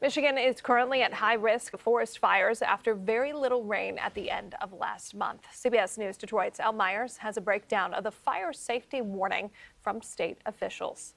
Michigan is currently at high risk of forest fires after very little rain at the end of last month. CBS News Detroit's Elle Myers has a breakdown of the fire safety warning from state officials.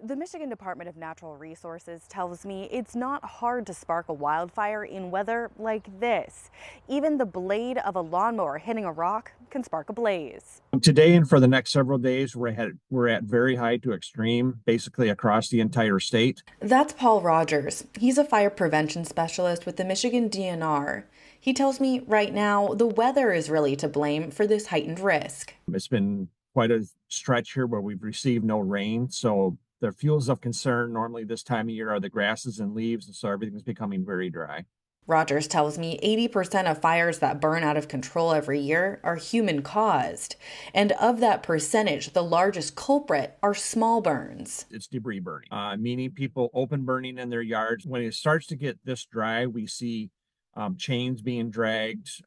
The Michigan Department of Natural Resources tells me it's not hard to spark a wildfire in weather like this. Even the blade of a lawnmower hitting a rock can spark a blaze. Today and for the next several days, we're at very high to extreme, basically across the entire state. That's Paul Rogers. He's a fire prevention specialist with the Michigan DNR. He tells me right now the weather is really to blame for this heightened risk. It's been quite a stretch here where we've received no rain, so the fuels of concern normally this time of year are the grasses and leaves, and so everything's becoming very dry. Rogers tells me 80% of fires that burn out of control every year are human caused. And of that percentage, the largest culprit are small burns. It's debris burning, meaning people open burning in their yards. When it starts to get this dry, we see chains being dragged,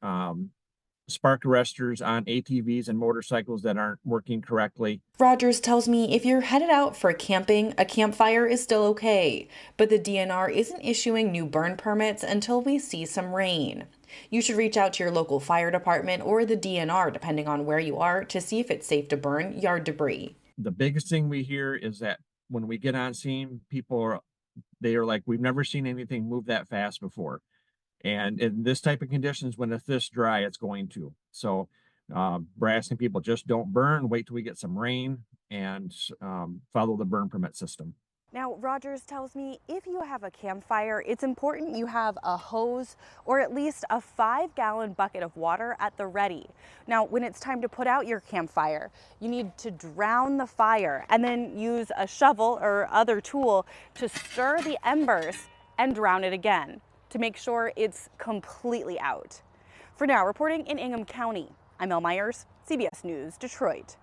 spark arresters on ATVs and motorcycles that aren't working correctly. Rogers tells me if you're headed out for camping, a campfire is still okay, but the DNR isn't issuing new burn permits until we see some rain. You should reach out to your local fire department or the DNR, depending on where you are, to see if it's safe to burn yard debris. The biggest thing we hear is that when we get on scene, they are like, we've never seen anything move that fast before. And in this type of conditions, when it's this dry, it's going to. So we're asking people, just don't burn, wait till we get some rain, and follow the burn permit system. Now, Rogers tells me if you have a campfire, it's important you have a hose or at least a 5-gallon bucket of water at the ready. Now, when it's time to put out your campfire, you need to drown the fire and then use a shovel or other tool to stir the embers and drown it again to make sure it's completely out. For now, reporting in Ingham County, I'm Elle Myers, CBS News, Detroit.